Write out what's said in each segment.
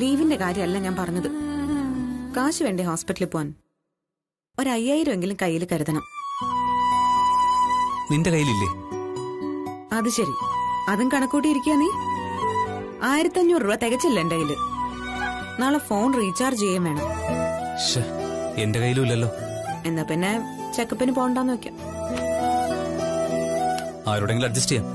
ലീവിന്റെ കാര്യമല്ല ഞാൻ പറഞ്ഞത്. കാശ് വേണ്ടേ ഹോസ്പിറ്റലിൽ പോവാൻ? 5,000 എങ്കിലും കയ്യിൽ കരുതണം. നിന്റെ കയ്യിലില്ലേ? അത് ശരി, അതും കണക്കൂട്ടിയിരിക്കുക നീ. 1,500 രൂപ തികച്ചില്ല എന്റെ കയ്യില്. നാളെ ഫോൺ റീചാർജ് ചെയ്യാൻ വേണം. എന്റെ കയ്യിലും ഇല്ലല്ലോ. എന്നാ പിന്നെ ചെക്കപ്പിന് പോകണ്ടെന്ന് വെക്കാം. ആരോടെങ്കിലും അഡ്ജസ്റ്റ് ചെയ്യാം.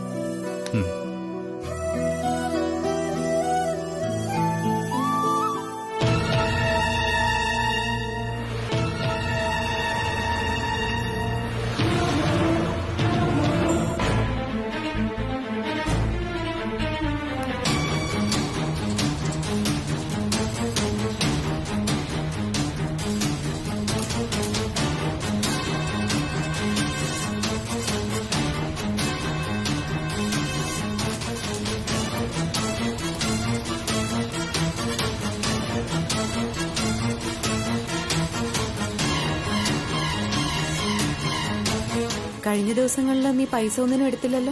കഴിഞ്ഞ ദിവസങ്ങളിൽ നീ പൈസ ഒന്നിനും എടുത്തില്ലല്ലോ.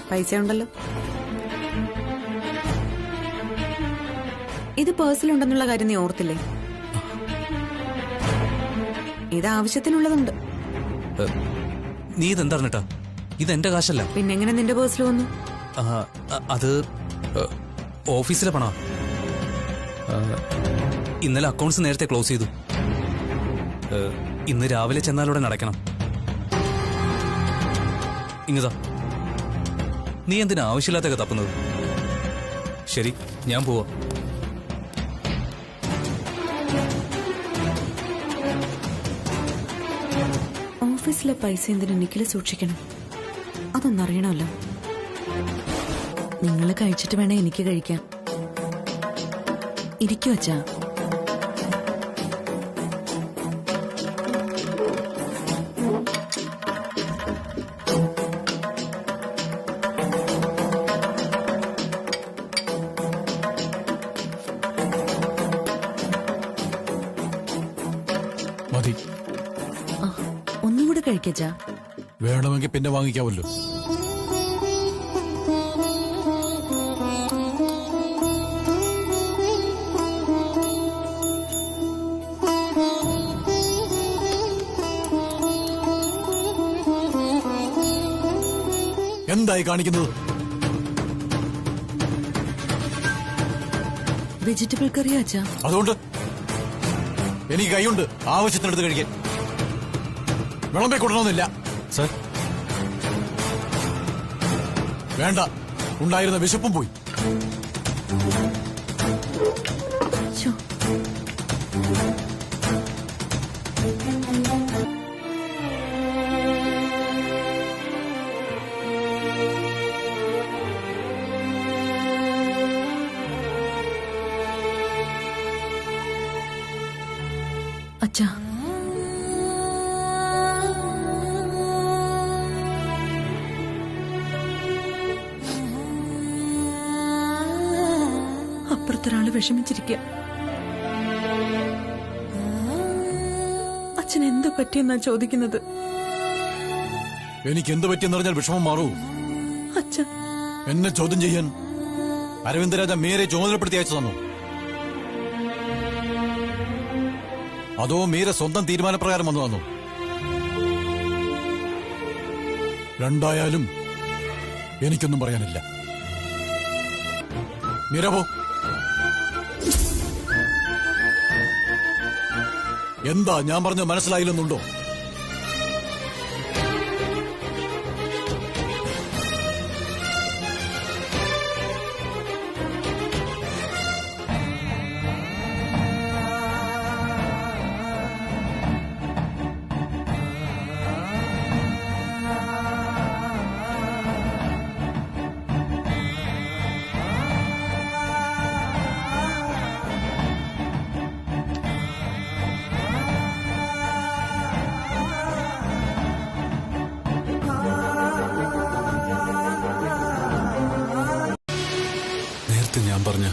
പൈസ ഉണ്ടല്ലോ. ഇത് പേഴ്സിലുണ്ടെന്നുള്ള കാര്യം നീ ഓർത്തില്ലേ? ഇത് ആവശ്യത്തിനുള്ളതുണ്ട്. നീ ഇതെന്താ? ഇതെന്റെ കാശല്ല. പിന്നെങ്ങനെ നിന്റെ പേഴ്സിൽ വന്നു? അത് ഓഫീസിലെ പണ. ഇന്നലെ അക്കൗണ്ട്സ് നേരത്തെ ക്ലോസ് ചെയ്തു. ഇന്ന് രാവിലെ ചെന്നാലൂടെ നടക്കണം. ഇങ്ങതാ. നീ എന്തിനാ ആവശ്യമില്ലാത്തൊക്കെ തപ്പുന്നത്? ശരി, ഞാൻ പോവാ. ഓഫീസിലെ പൈസ എന്തിനു നിഖില് സൂക്ഷിക്കണം? അതൊന്നറിയണമല്ലോ. നിങ്ങൾ കഴിച്ചിട്ട് വേണേ എനിക്ക് കഴിക്കാൻ. ഇരിക്കു വച്ചാ. മതി. ഒന്നും കൂടെ കഴിക്കാ. വേണമെങ്കിൽ പിന്നെ വാങ്ങിക്കാവല്ലോ. എന്തായി കാണിക്കുന്നത്? വെജിറ്റബിൾ കറി അച്ഛാ. അതുകൊണ്ട് എനിക്ക് കൈയുണ്ട് ആവശ്യത്തിനെടുത്ത് കഴിക്കാൻ. വിളമ്പേ കൊടുക്കണമെന്നില്ല. സർ, വേണ്ട. ഉണ്ടായിരുന്ന വിശപ്പും പോയി. അച്ഛാ, അപ്പുറത്തൊരാള് വിഷമിച്ചിരിക്കുക. അച്ഛൻ എന്ത് പറ്റിയെന്നാ ചോദിക്കുന്നത്? എനിക്ക് എന്ത് പറ്റിയെന്നറിഞ്ഞാൽ വിഷമം മാറൂ. അച്ഛ, എന്നെ ചോദ്യം ചെയ്യാൻ അരവിന്ദരാജ മീരെ ചുമതലപ്പെടുത്തി അയച്ചു തന്നു. അതോ മീര സ്വന്തം തീരുമാനപ്രകാരം വന്നു തന്നു? രണ്ടായാലും എനിക്കൊന്നും പറയാനില്ല. മീര പോ. എന്താ ഞാൻ പറഞ്ഞത് മനസ്സിലായില്ലെന്നുണ്ടോ? ഞാൻ പറഞ്ഞ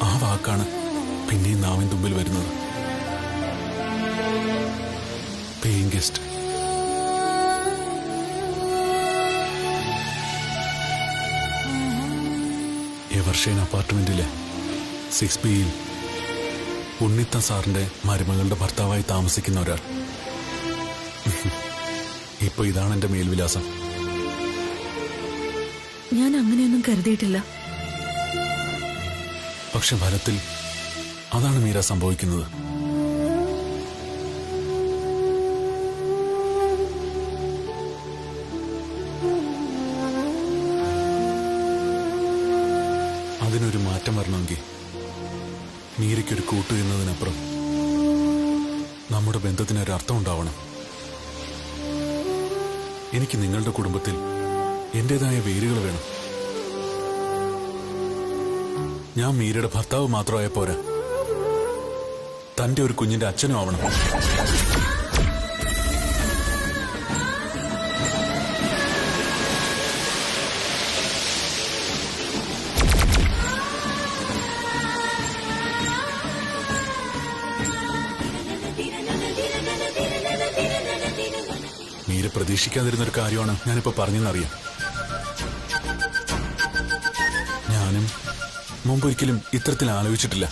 ആ വാക്കാണ് പിന്നെയും നാവിൻ തുമ്പിൽ വരുന്നത്. Paying guest. സൺഷൈൻ അപ്പാർട്ട്മെന്റിലെ 6Bയിൽ ഉണ്ണിത്ത സാറിന്റെ മരുമകളുടെ ഭർത്താവായി താമസിക്കുന്ന ഒരാൾ. ഇപ്പൊ ഇതാണ് എന്റെ മേൽവിലാസം. ഞാൻ അങ്ങനെയൊന്നും കരുതിയിട്ടില്ല. പക്ഷെ ഫലത്തിൽ അതാണ് മീര സംഭവിക്കുന്നത്. അതിനൊരു മാറ്റം വരണമെങ്കിൽ മീരയ്ക്കൊരു കൂട്ടു എന്നതിനപ്പുറം നമ്മുടെ ബന്ധത്തിനൊരു അർത്ഥം ഉണ്ടാവണം. എനിക്ക് നിങ്ങളുടെ കുടുംബത്തിൽ എന്റേതായ വേരുകൾ വേണം. ഞാൻ മീരയുടെ ഭർത്താവ് മാത്രമായ പോരാ, തന്റെ ഒരു കുഞ്ഞിന്റെ അച്ഛനും ആവണം. മീര പ്രതീക്ഷിക്കാതിരുന്നൊരു കാര്യമാണ് ഞാനിപ്പോ പറഞ്ഞെന്നറിയാം. ഞാനും മുമ്പൊരിക്കലും ഇത്തരത്തിൽ ആലോചിച്ചിട്ടില്ല.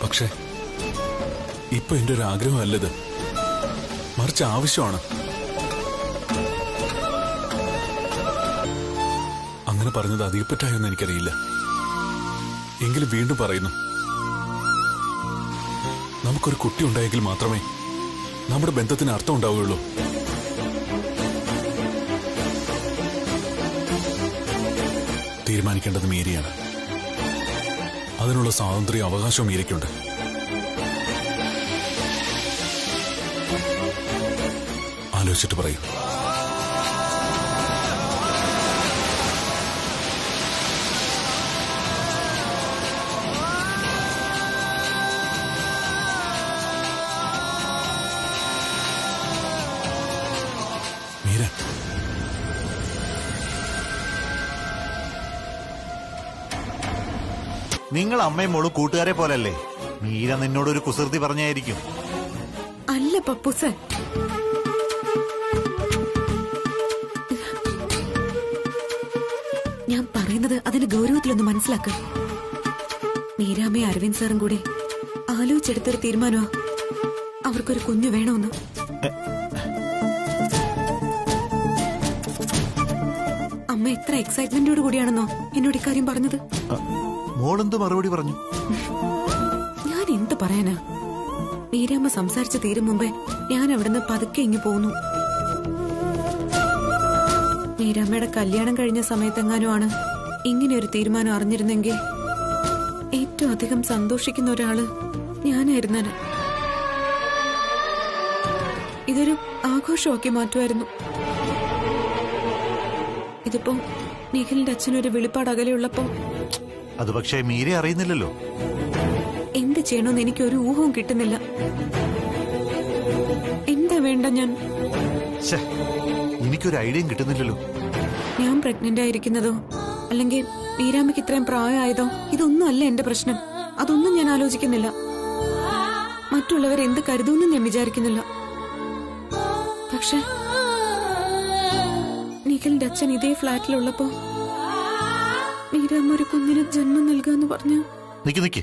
പക്ഷെ ഇപ്പൊ എന്റെ ഒരു ആഗ്രഹമല്ലത്, മറിച്ച് ആവശ്യമാണ്. അങ്ങനെ പറഞ്ഞത് അധികപ്പറ്റായെന്ന് എനിക്കറിയില്ല. എങ്കിലും വീണ്ടും പറയുന്നു, നമുക്കൊരു കുട്ടി ഉണ്ടായെങ്കിൽ മാത്രമേ നമ്മുടെ ബന്ധത്തിന് അർത്ഥം ഉണ്ടാവുകയുള്ളൂ. തീരുമാനിക്കേണ്ടത് മീരയാണ്. അതിനുള്ള സ്വാതന്ത്ര്യ അവകാശവും മീരയ്ക്കുണ്ട്. ആലോചിച്ചിട്ട് പറയൂ. മീര, നിങ്ങൾ അമ്മയും മോളും കൂട്ടുകാരെ പോലല്ലേ? മീര നിന്നോടൊരു കുസൃതി പറഞ്ഞായിരിക്കും. അല്ല പപ്പൂസ, ഞാൻ പറയുന്നത് അതിന്റെ ഗൗരവത്തിലൊന്ന് മനസ്സിലാക്ക. മീരാമ്മയും അരവിന്ദ് സാറും കൂടി ആലോചിച്ചെടുത്തൊരു തീരുമാനമാ അവർക്കൊരു കുഞ്ഞു വേണമെന്ന്. അമ്മ എത്ര എക്സൈറ്റ്മെന്റോട് കൂടിയാണെന്നോ എന്നോട് ഇക്കാര്യം പറഞ്ഞത്. മോളെന്ത് മറുപടി പറഞ്ഞു? ഞാൻ എന്ത് പറയാനാ? മീരാമ്മ സംസാരിച്ച് തീരും മുമ്പേ ഞാൻ അവിടുന്ന് പതുക്കെ ഇങ്ങ് പോന്നു. മീരാമ്മയുടെ കല്യാണം കഴിഞ്ഞ സമയത്തെങ്ങാനുമാണ് ഇങ്ങനെ ഒരു തീരുമാനം അറിഞ്ഞിരുന്നെങ്കിൽ ഏറ്റവും അധികം സന്തോഷിക്കുന്ന ഒരാള് ഞാനായിരുന്നേനെ. ഇതൊരു ആഘോഷമാക്കി മാറ്റുമായിരുന്നു. ഇതിപ്പോ നിഖിലിന്റെ അച്ഛനൊരു വെളിപ്പാട് അകലെയുള്ളപ്പോ അത് പക്ഷേ മീര അറിയുന്നില്ലല്ലോ. എന്ത് ചെയ്യണമെന്ന് എനിക്കൊരു ഊഹവും കിട്ടുന്നില്ല. എന്താ വേണ്ട ഞാൻ? എനിക്കൊരു ഐഡിയയും കിട്ടുന്നില്ലല്ലോ. ഞാൻ പ്രഗ്നന്റ് ആയിരിക്കുന്നതോ അല്ലെങ്കിൽ മീരാമ്മയ്ക്ക് ഇത്രയും പ്രായമായതോ ഇതൊന്നും അല്ല എന്റെ പ്രശ്നം. അതൊന്നും ഞാൻ ആലോചിക്കുന്നില്ല. മറ്റുള്ളവർ എന്ത് കരുതുമെന്നും ഞാൻ വിചാരിക്കുന്നില്ല. പക്ഷെ നിഖിലിന്റെ അച്ഛൻ ഇതേ ഫ്ലാറ്റിലുള്ളപ്പോ മീരാമ്മ ഒരു കുഞ്ഞിന് ജന്മം നൽകാന്ന് പറഞ്ഞു. നിക്ക്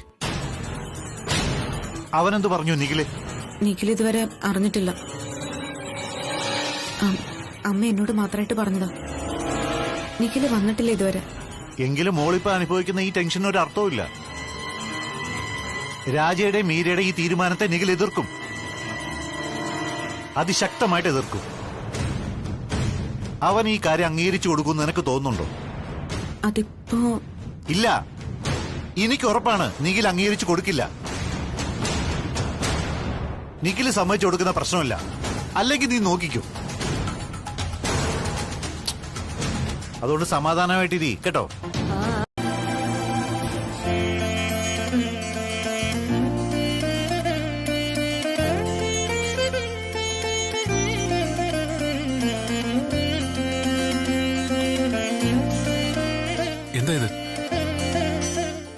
അവനെന്ത് പറഞ്ഞു നിഖില്? നിഖിൽ ഇതുവരെ അറിഞ്ഞിട്ടില്ല. അമ്മ എന്നോട് മാത്രമായിട്ട് പറഞ്ഞതാ. നിഖില് വന്നിട്ടില്ല ഇതുവരെ. എങ്കിലും മോളിപ്പോ അനുഭവിക്കുന്ന ഈ ടെൻഷന് ഒരു അർത്ഥവുമില്ല. രാജയുടെ മീരയുടെ ഈ തീരുമാനത്തെ നിഖിൽ എതിർക്കും, അതിശക്തമായിട്ട് എതിർക്കും. അവൻ ഈ കാര്യം അംഗീകരിച്ചു കൊടുക്കുമെന്ന് നിനക്ക് തോന്നുന്നുണ്ടോ? അതിപ്പോ ഇല്ല, എനിക്ക് ഉറപ്പാണ് നിഖിൽ അംഗീകരിച്ചു കൊടുക്കില്ല. നിഖില് സമ്മതിച്ചു കൊടുക്കുന്ന പ്രശ്നമില്ല. അല്ലെങ്കിൽ നീ നോക്കിക്കോ. അതുകൊണ്ട് സമാധാനമായിട്ടിരി കേട്ടോ. എന്താ ഇത്?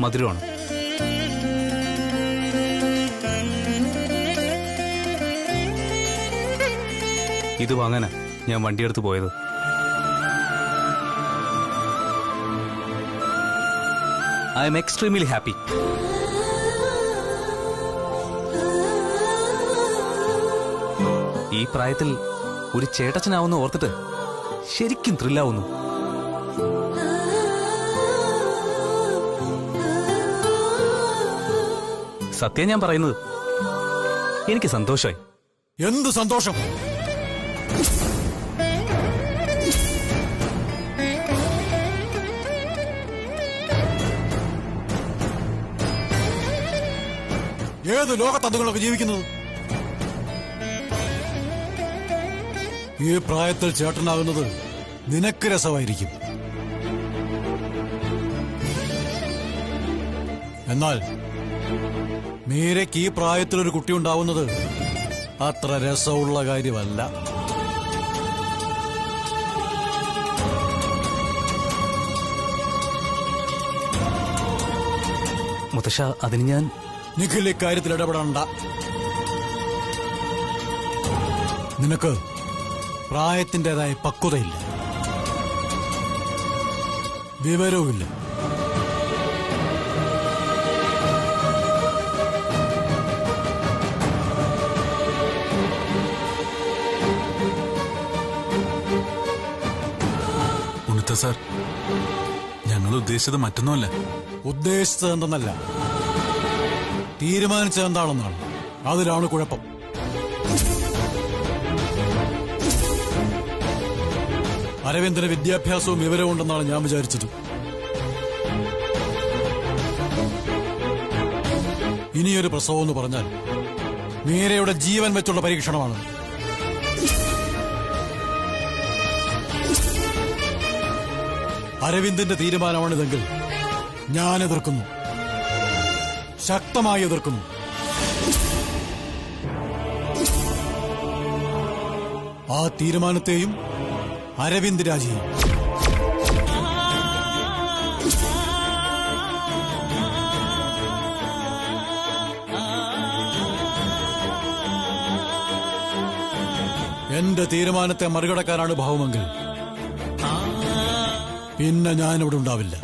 മധുരമാണ്. ഇത് വാങ്ങാനാ ഞാൻ വണ്ടിയെടുത്ത് പോയത്. I am extremely happy. ഈ പ്രായത്തിൽ ഒരു ചേട്ടച്ചനാവുന്ന ഓർത്തിട്ട് ശരിക്കും ത്രില്ലാവുന്നു. സത്യം ഞാൻ പറയുന്നത്, എനിക്ക് സന്തോഷമായി. എന്ത് സന്തോഷം! ഏത് ലോകത്താണ് നിങ്ങളൊക്കെ ജീവിക്കുന്നത്? ഈ പ്രായത്തിൽ ചേട്ടനാകുന്നത് നിനക്ക് രസമായിരിക്കും. എന്നാൽ മീരയ്ക്ക് ഈ പ്രായത്തിൽ ഒരു കുട്ടി ഉണ്ടാവുന്നത് അത്ര രസമുള്ള കാര്യമല്ല. മുത്തശ്ശ, അതിന് ഞാൻ നിഖിൽ ഇക്കാര്യത്തിൽ ഇടപെടണ്ട. നിനക്ക് പ്രായത്തിൻ്റെതായ പക്വതയില്ല, വിവരവുമില്ല. ഉണ്ണിത്ത സാർ, ഞങ്ങൾ ഉദ്ദേശിച്ചത് മറ്റൊന്നുമല്ല. ഉദ്ദേശിച്ചത് എന്തെന്നല്ല, തീരുമാനിച്ചത് എന്താണെന്നാണ്. അതിലാണ് കുഴപ്പം. അരവിന്ദന് വിദ്യാഭ്യാസവും വിവരവും ഉണ്ടെന്നാണ് ഞാൻ വിചാരിച്ചത്. ഇനിയൊരു പ്രസവം എന്ന് പറഞ്ഞാൽ മീരയുടെ ജീവൻ വെച്ചുള്ള പരീക്ഷണമാണ്. അരവിന്ദന്റെ തീരുമാനമാണിതെങ്കിൽ ഞാൻ എതിർക്കുന്നു, ശക്തമായി എതിർക്കുന്നു. ആ തീരുമാനത്തെയും അരവിന്ദ് രാജിയും എന്റെ തീരുമാനത്തെ മറികടക്കാനാണ് ഭാവമെങ്കിൽ പിന്നെ ഞാനിവിടെ ഉണ്ടാവില്ല.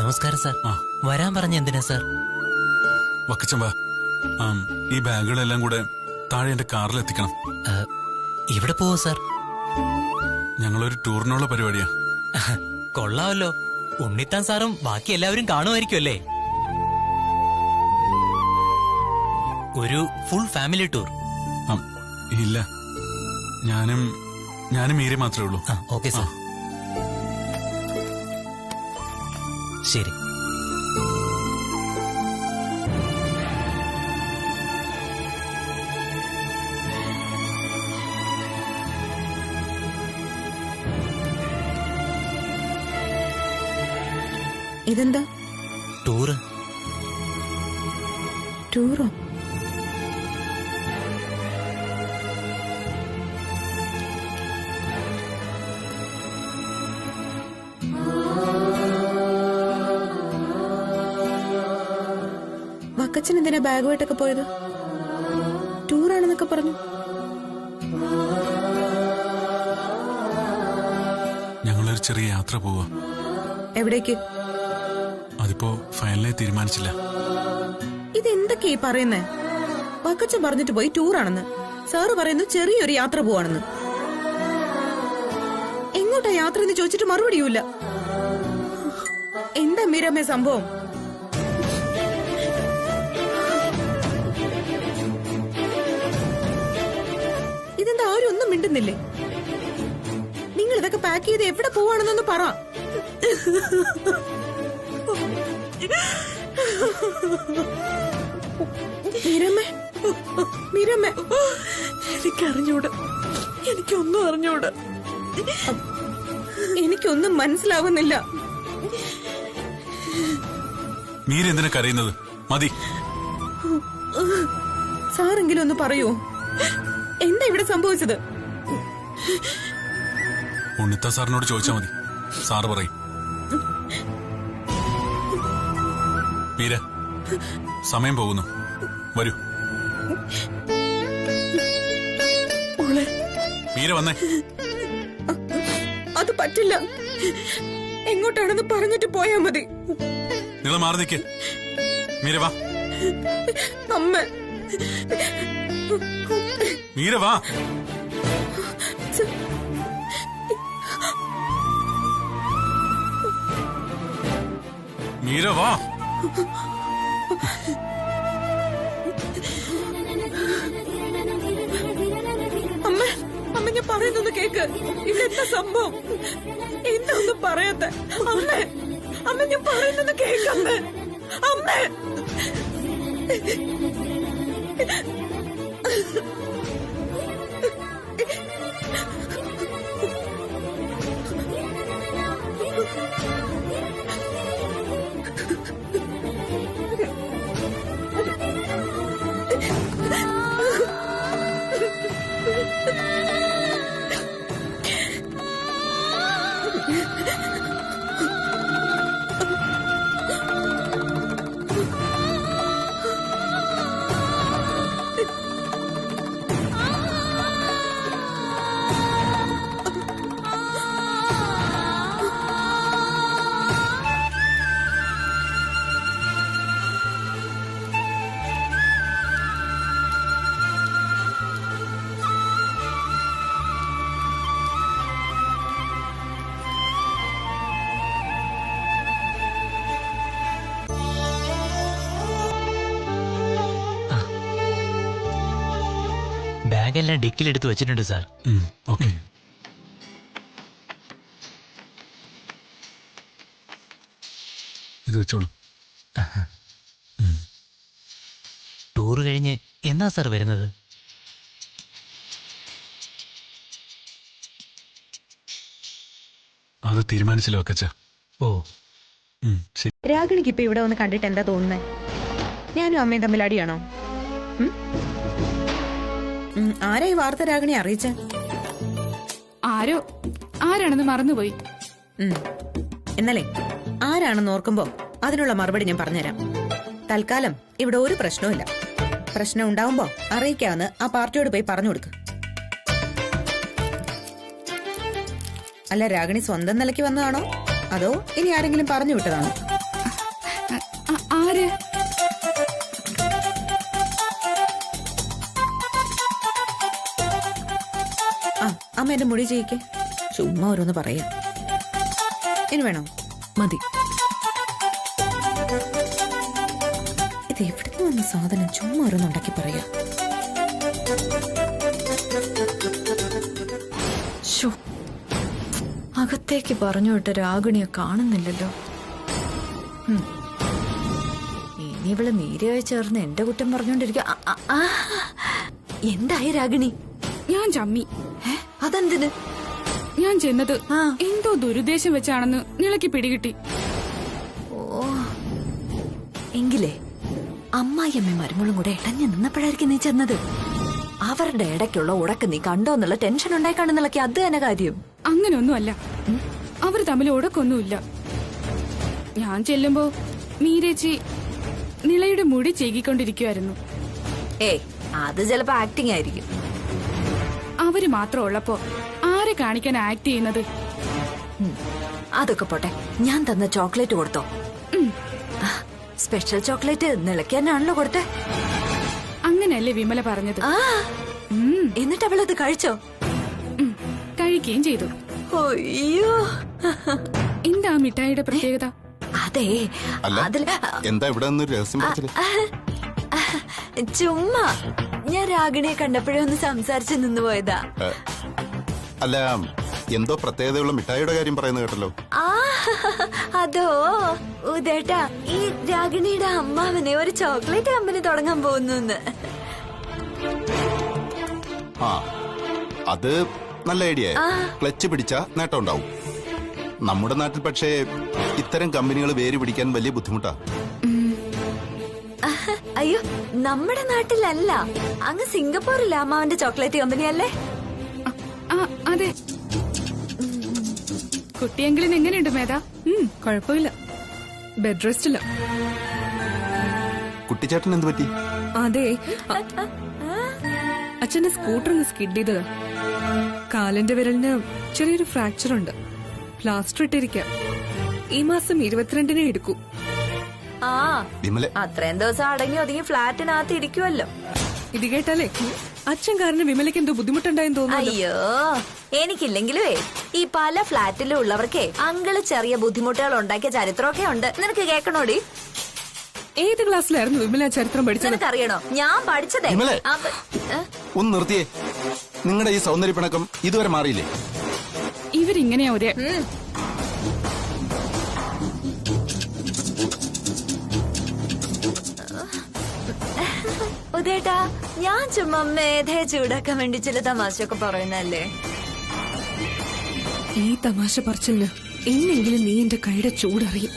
നമസ്കാരം സാർ. വരാൻ പറഞ്ഞ എന്തിനാ സാർ? വക്കച്ചൻ വാ. ഈ ബാഗുകളെല്ലാം കൂടെ താഴെ എന്റെ കാറിൽ എത്തിക്കണം. ഇവിടെ പോവോ സാർ? ഞങ്ങളൊരു ടൂറിനുള്ള പരിപാടിയാ. കൊള്ളാമല്ലോ. ഉണ്ണിത്താൻ സാറും ബാക്കി എല്ലാവരും കാണുമായിരിക്കുമല്ലേ? ഒരു ഫുൾ ഫാമിലി ടൂർ? ഇല്ല, ഞാനും മീരെ മാത്രമേ ഉള്ളൂ. Okay sir. ശരി. ഇതെന്താ? ടൂറ്. ടൂറോ? വക്കച്ചൻ എന്തിനാ ബാഗുമായിട്ടൊക്കെ പോയത്? ടൂറാണെന്നൊക്കെ പറഞ്ഞു. ഞങ്ങളൊരു ചെറിയ യാത്ര പോവാ. എവിടേക്ക്? അതിപ്പോ ഫൈനലായി തീരുമാനിച്ചില്ല. ഇതെന്തൊക്കെയാ പറയുന്നേ? വക്കച്ചൻ പറഞ്ഞിട്ട് പോയി ടൂറാണെന്ന്, സാറ് പറയുന്നു ചെറിയൊരു യാത്ര പോവാണെന്ന്. എങ്ങോട്ടാ യാത്ര എന്ന് ചോദിച്ചിട്ട് മറുപടിയുമില്ല. എന്താ മീരമ്മേ സംഭവം? ഇതെന്താ ആരും ഒന്നും മിണ്ടുന്നില്ലേ? നിങ്ങൾ ഇതൊക്കെ പാക്ക് ചെയ്ത് എവിടെ പോവാണെന്നൊന്ന് പറ. മീരമ്മേ, മീരമ്മേ, എനിക്കറിഞ്ഞൂടാ, എനിക്കൊന്നും അറിഞ്ഞൂടാ, എനിക്കൊന്നും മനസ്സിലാവുന്നില്ല. മീര എന്തിനാ കരയുന്നത്? മതി. സാറെങ്കിലും ഒന്ന് പറയൂ, എന്താ ഇവിടെ സംഭവിച്ചത്? ഉണ്ണിത്ത സാറിനോട് ചോദിച്ചാ മതി, സാറ് പറയും. മീര, സമയം പോകുന്നു, വരൂ. മീര വന്നേ. അത് പറ്റില്ല, എങ്ങോട്ടാണെന്ന് പറഞ്ഞിട്ട് പോയാ മതി. നിങ്ങൾ മാറി നിൽക്ക്. മീര വാ. അമ്മ, മീര വാ. മീര വാ. അമ്മ, അമ്മ ഞാൻ പറയുന്നൊന്ന് കേക്ക്. ഇവിടെ എന്താ സംഭവം? എന്താ ഒന്നും പറയാത്ത? അമ്മ, അമ്മ ഞാൻ പറയുന്നൊന്ന് കേക്കമ്മ. അമ്മ, ബാഗെല്ലാം ഡിക്കിലെടുത്ത് വെച്ചിട്ടുണ്ട് സാർ. ഓക്കെ. ഇത് വെച്ചോളൂ. ടൂറ് കഴിഞ്ഞ് എന്നാ സാർ വരുന്നത്? അത് തീരുമാനിച്ചില്ല വക്കച്ച. ഓ ശരി. രാഗിണിക്ക് ഇപ്പൊ ഇവിടെ ഒന്ന് കണ്ടിട്ട് എന്താ തോന്നുന്നേ? ഞാനും അമ്മയും തമ്മിൽ അടിയാണോ? ആരാ ഈ വാർത്ത രാഗിണി അറിയിച്ച? ആരാണെന്ന് മറന്നുപോയി. എന്നല്ലേ ആരാണെന്ന് ഓർക്കുമ്പോ അതിനുള്ള മറുപടി ഞാൻ പറഞ്ഞുതരാം. തൽക്കാലം ഇവിടെ ഒരു പ്രശ്നവുമില്ല. പ്രശ്നം ഉണ്ടാവുമ്പോ അറിയിക്കാമെന്ന് ആ പാർട്ടിയോട് പോയി പറഞ്ഞു കൊടുക്ക. അല്ല, രാഗിണി സ്വന്തം നിലയ്ക്ക് വന്നതാണോ അതോ ഇനി ആരെങ്കിലും പറഞ്ഞു വിട്ടതാണോ? ആര്? അമ്മ എന്റെ മുടി ചെയ്യിക്കേ. ചുമ്മാ ഓരോന്ന് പറയാ. ഇനി വേണോ? മതി. ഇത് എവിടുന്ന് വന്ന സാധനം? ചുമ്മാ ഓരോന്നുണ്ടാക്കി പറയാ. അകത്തേക്ക് പറഞ്ഞു വിട്ട രാഗിണിയെ കാണുന്നില്ലല്ലോ. ഇനി ഇവള് മീരയായി ചേർന്ന് എന്റെ കുറ്റം പറഞ്ഞോണ്ടിരിക്കുക. എന്തായി രാഗിണി? ഞാൻ ചമ്മി. അതെന്തിന്? ഞാൻ ചെന്നത് എന്തോ ദുരുദ്ദേശം വെച്ചാണെന്ന് നിളയ്ക്ക് പിടികിട്ടി. ഓ, എങ്കിലേ അമ്മായിയമ്മയും മരുമോളും കൂടെ ഇടഞ്ഞു നിന്നപ്പോഴായിരിക്കും നീ ചെന്നത്. അവരുടെ ഇടയ്ക്കുള്ള ഉടക്ക് നീ കണ്ടോ എന്നുള്ള ടെൻഷൻ ഉണ്ടായി കാണുന്നിളക്കി. അത് തന്നെ കാര്യം. അങ്ങനെയൊന്നുമല്ല, അവര് തമ്മിൽ ഉടക്കൊന്നുമില്ല. ഞാൻ ചെല്ലുമ്പോ മീരേച്ചി നിളയുടെ മുടി ചീകിക്കൊണ്ടിരിക്കുവായിരുന്നു. ഏയ്, അത് ചിലപ്പോ ആക്ടിംഗ് ആയിരിക്കും. അവര് മാത്രം ഉള്ളപ്പോ ആരെ കാണിക്കാൻ ആക്ട് ചെയ്യുന്നത്? അതൊക്കെ പോട്ടെ, ഞാൻ തന്ന ചോക്ലേറ്റ് കൊടുത്തോ? സ്പെഷ്യൽ ചോക്ലേറ്റ് നിളയ്ക്കാനാണല്ലോ കൊടുത്തേ. അങ്ങനെയല്ലേ വിമല പറഞ്ഞത്? എന്നിട്ട് അവളത് കഴിച്ചോ? കഴിക്കുകയും ചെയ്തു. അയ്യോ, എന്താ മിഠായിയുടെ പ്രത്യേകത? അതെ, അതിൽ എന്താ ഇവിടെ രഹസ്യം പറച്ചില്? ചുമ്മാ ഞാൻ രാഗിണിയെ കണ്ടപ്പോഴേ ഒന്ന് സംസാരിച്ച് നിന്നുപോയതാ. അല്ല, എന്തോ പ്രത്യേകതയുള്ള മിഠായിയുടെ കാര്യം പറയുന്നത് കേട്ടല്ലോ. അതോ ഉദേട്ടാ, ഈ രാഗിണിയുടെ അമ്മാവനെ ഒരു ചോക്ലേറ്റ് കമ്പനി തുടങ്ങാൻ പോകുന്നു. ആ, അത് നല്ല ഐഡിയ. ക്ലച്ച് പിടിച്ച നേട്ടം ഉണ്ടാവും. നമ്മുടെ നാട്ടിൽ പക്ഷേ ഇത്തരം കമ്പനികൾ വേര് പിടിക്കാൻ വലിയ ബുദ്ധിമുട്ടാ. അയ്യോ, നമ്മുടെ നാട്ടിലല്ല, അങ്ങ് സിംഗപ്പൂരിലെ അമ്മാവന്റെ ചോക്ലേറ്റ് കമ്പനി അല്ലേ? അതെ. കുട്ടിയെങ്കിലും എങ്ങനെയുണ്ട് മേധ? കുഴപ്പമില്ല, ബെഡ് റെസ്റ്റില്ല. കുട്ടിച്ചേട്ടൻ എന്ത് പറ്റി? അതെ, അച്ഛന്റെ സ്കൂട്ടർ സ്കിഡ് ചെയ്തതാ. കാലിന്റെ വിരലിന് ചെറിയൊരു ഫ്രാക്ചർ ഉണ്ട്. പ്ലാസ്റ്റർ ഇട്ടിരിക്കാം. ഈ മാസം 22-ന് എടുക്കൂ. അത്രയും ദിവസം അടങ്ങി ഒതുങ്ങി ഫ്ലാറ്റിനകത്ത് ഇരിക്കുമല്ലോ. ഇത് കേട്ടാലേ അച്ഛൻ കാരണം വിമലയ്ക്ക് എന്തോ ബുദ്ധിമുട്ടുണ്ടായെന്ന് തോന്നുന്നു. അയ്യോ, എനിക്കില്ലെങ്കിലുവേ ഈ പല ഫ്ലാറ്റിലും ഉള്ളവർക്കേ അങ്കിള് ചെറിയ ബുദ്ധിമുട്ടുകൾ ഉണ്ടാക്കിയ ചരിത്രമൊക്കെ ഉണ്ട്. നിനക്ക് കേൾക്കണോടി? ഏത് ക്ലാസ്സിലായിരുന്നു വിമല ചരിത്രം പഠിച്ചത്? നിനക്കറിയണോ? ഞാൻ പഠിച്ചതേ. ഒന്ന് നിർത്തിയേ. നിങ്ങളുടെ ഈ സൗന്ദര്യ പിണക്കം ഇതുവരെ മാറിയില്ലേ? ഇവരിങ്ങനെയാ ഒരേ. ഉദേട്ടാ, ഞാൻ ചുമ്മാ മേധയെ ചൂടാക്കാൻ വേണ്ടി ചില തമാശയൊക്കെ പറയുന്നല്ലേ. ഈ തമാശ പറച്ചില്ല എന്നെങ്കിലും നീ എന്റെ കൈയുടെ ചൂടറിയും.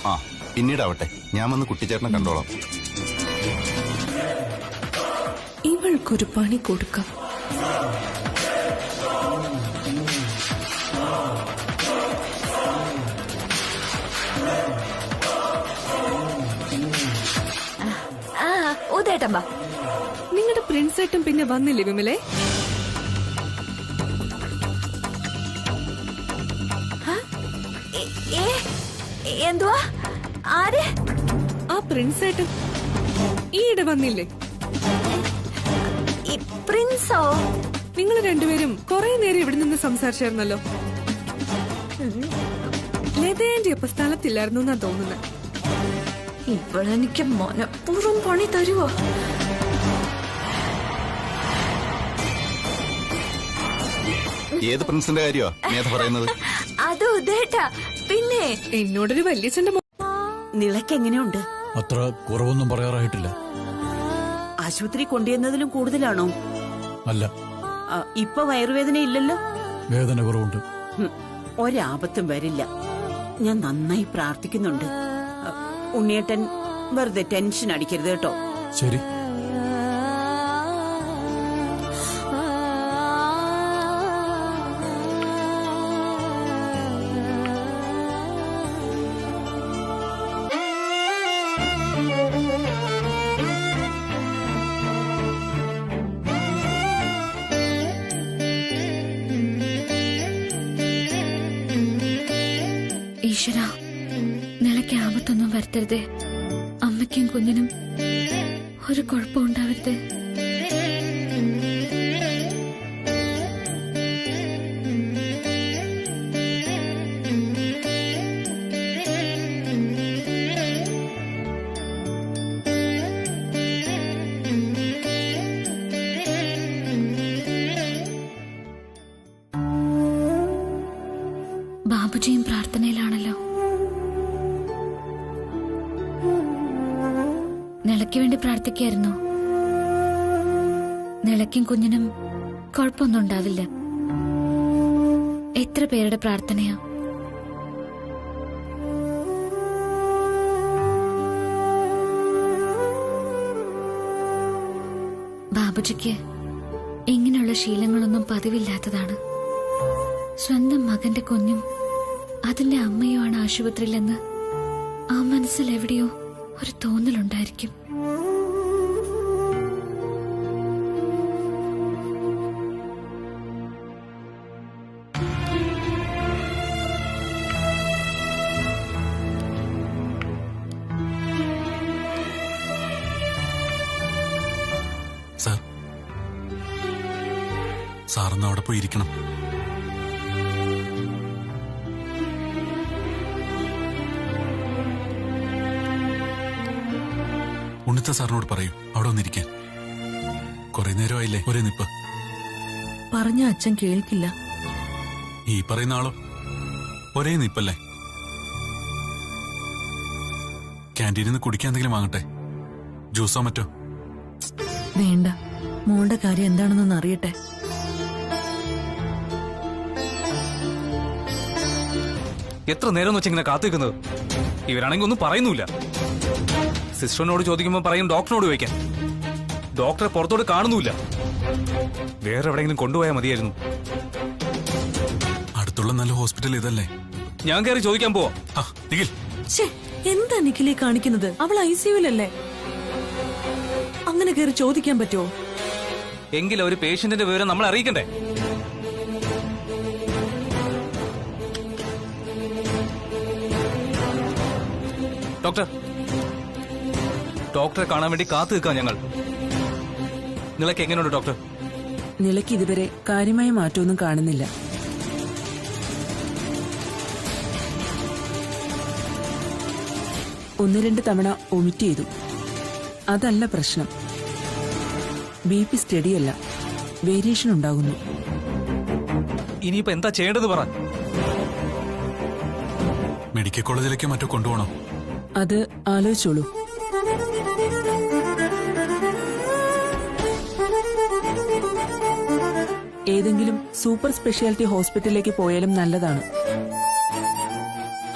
ആ, പിന്നീടാവട്ടെ, ഞാൻ വന്ന് കുട്ടിച്ചേട്ടനെ കണ്ടോളാം. ഇവൾക്കൊരു പണി കൊടുക്കാം. ഉദേട്ടമ്പാ, നിങ്ങളുടെ പ്രിൻസേട്ടൻ പിന്നെ വന്നില്ലേ വിമലെ? എന്തുവാ? ആര്? ആ പ്രിൻസേട്ടൻ ഈയിടെ വന്നില്ലേ? പ്രിൻസോ? നിങ്ങൾ രണ്ടുപേരും കുറെ നേരം ഇവിടെ നിന്ന് സംസാരിച്ചായിരുന്നല്ലോ. ലതേന്റെ ഒപ്പം സ്ഥലത്തില്ലായിരുന്നു എന്നാ തോന്നുന്നത്. ഇവളെനിക്ക് മനഃപൂർവ്വം പണി തരുവോ? ഏത് പ്രിൻസിന്റെ കാര്യമാ മേധ പറയുന്നത്? അത് ഉദേട്ടാ, പിന്നെ എന്നോടൊരു വല്യച്ഛന്റെ നിളയ്ക്ക് എങ്ങനെയുണ്ട്? അത്ര കുറവൊന്നും പറയാറായിട്ടില്ല. ആശുപത്രി കൊണ്ടുവന്നതിലും കൂടുതലാണോ? അല്ല, ഇപ്പൊ വയറുവേദന ഇല്ലല്ലോ? വേദന കുറവുണ്ട്. ഒരാപത്തും വരില്ല. ഞാൻ നന്നായി പ്രാർത്ഥിക്കുന്നുണ്ട്. ഉണ്ണിയേട്ടൻ വെറുതെ ടെൻഷൻ അടിക്കരുത് കേട്ടോ. ശരി. ഈശ്വരാ, നിളയ്ക്ക് ആപത്തൊന്നും വരുത്തരുതേ. അമ്മയ്ക്കും കുഞ്ഞിനും ഒരു കുഴപ്പം ഉണ്ടാവരുതേ. ബാബുജിയും പ്രാർത്ഥന നിളയ്ക്ക് വേണ്ടി പ്രാർത്ഥിക്കായിരുന്നു. നിളയ്ക്കും കുഞ്ഞിനും കുഴപ്പമൊന്നും ഉണ്ടാവില്ല. എത്ര പേരുടെ പ്രാർത്ഥനയാ. ബാബുജിക്ക് ഇങ്ങനെയുള്ള ശീലങ്ങളൊന്നും പതിവില്ലാത്തതാണ്. സ്വന്തം മകന്റെ കുഞ്ഞും അതിന്റെ അമ്മയുമാണ് ആശുപത്രിയിലെന്ന് ആ മനസ്സിൽ എവിടെയോ ഒരു തോന്നലുണ്ടായിരിക്കും. സാർ, സാറിന്ന് അവിടെ പോയി ഇരിക്കണം. ഉണ്ണിത്ത സാറിനോട് പറയൂ അവിടെ ഒന്നിരിക്കാൻ. കുറെ നേരമായില്ലേ ഒരേ നിപ്പ്. പറഞ്ഞ അച്ഛൻ കേൾക്കില്ല. ഈ പറയുന്ന ആളോ ഒരേ നിപ്പല്ലേ. ക്യാൻറ്റീനിൽ നിന്ന് കുടിക്കാൻ എന്തെങ്കിലും വാങ്ങട്ടെ, ജ്യൂസോ മറ്റോ. വേണ്ട, മോളുടെ കാര്യം എന്താണെന്നൊന്ന് അറിയട്ടെ. എത്ര നേരം വെച്ച് ഇങ്ങനെ കാത്തിരിക്കുന്നത്? ഇവരാണെങ്കിൽ ഒന്നും പറയുന്നില്ല. സിസ്റ്ററിനോട് ചോദിക്കുമ്പോൾ പറയും ഡോക്ടറിനോട് ചോദിക്കാൻ. ഡോക്ടറെ പുറത്തോട്ട് കാണുന്നുമില്ല. വേറെ എവിടെയെങ്കിലും കൊണ്ടുപോയാൽ മതിയായിരുന്നു. അടുത്തുള്ള നല്ല ഹോസ്പിറ്റൽ ഇതല്ലേ. ഞാൻ കയറി ചോദിക്കാൻ പോവാ. നിഖിൽ, എന്താ നിഖിലെ കാണിക്കുന്നത്? അവൾ ICUലല്ലേ, അങ്ങനെ കയറി ചോദിക്കാൻ പറ്റുമോ? എങ്കിലും ഒരു പേഷ്യന്റിന്റെ വിവരം നമ്മളെ അറിയിക്കണ്ടേ? ഡോക്ടറെ കാണാൻ വേണ്ടി കാത്തു നിൽക്കാം ഞങ്ങൾ. നിലയ്ക്ക് എങ്ങനെയുണ്ട് ഡോക്ടർ? നിലയ്ക്ക് ഇതുവരെ കാര്യമായ മാറ്റമൊന്നും കാണുന്നില്ല. ഒന്ന് രണ്ട് തവണ ഒമിറ്റ് ചെയ്തു. അതല്ല പ്രശ്നം. BP സ്റ്റഡിയല്ല, വേരിയേഷൻ ഉണ്ടാകുന്നു. ഇനിയിപ്പോ എന്താ ചെയ്യേണ്ടത് പറ. മെഡിക്കൽ കോളേജിലേക്ക് മറ്റോ കൊണ്ടുപോകണോ? അത് ആലോചിച്ചോളൂ. ഏതെങ്കിലും സൂപ്പർ സ്പെഷ്യാലിറ്റി ഹോസ്പിറ്റലിലേക്ക് പോയാലും നല്ലതാണ്.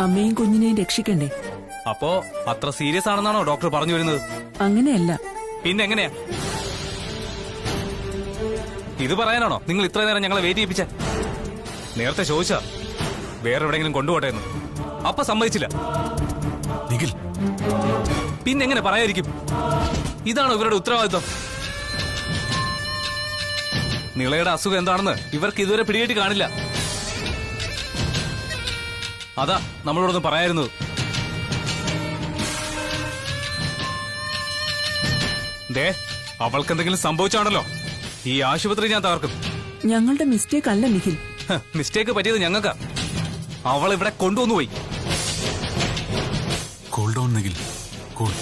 അമ്മയും കുഞ്ഞിനെയും രക്ഷിക്കണ്ടേ? അപ്പോ അത്ര സീരിയസ് ആണെന്നാണോ ഡോക്ടർ പറഞ്ഞു വരുന്നത്? അങ്ങനെയല്ല. പിന്നെങ്ങനെയാ? ഇത് പറയാനാണോ നിങ്ങൾ ഇത്ര നേരം ഞങ്ങളെ വെയിറ്റ് ചെയ്യിപ്പിച്ച? നേരത്തെ ചോദിച്ചാ വേറെ എവിടെയെങ്കിലും കൊണ്ടുപോട്ടെ എന്ന്. അപ്പൊ സമ്മതിച്ചില്ല. നിഖിൽ, പിന്നെങ്ങനെ പറയാതിരിക്കും? ഇതാണോ ഇവരുടെ ഉത്തരവാദിത്വം? നിളയുടെ അസുഖം എന്താണെന്ന് ഇവർക്ക് ഇതുവരെ പിടികേറ്റി കാണില്ല. അതാ നമ്മളോടൊന്ന് പറയായിരുന്നത്. ദേ, അവൾക്ക് എന്തെങ്കിലും സംഭവിച്ചാണല്ലോ ഈ ആശുപത്രി ഞാൻ തകർക്കും. ഞങ്ങളുടെ മിസ്റ്റേക്ക് അല്ല നിഖിൽ. മിസ്റ്റേക്ക് പറ്റിയത് ഞങ്ങൾക്കാ. അവൾ ഇവിടെ കൊണ്ടുവന്നുപോയി. Cool down Nikhil, cool.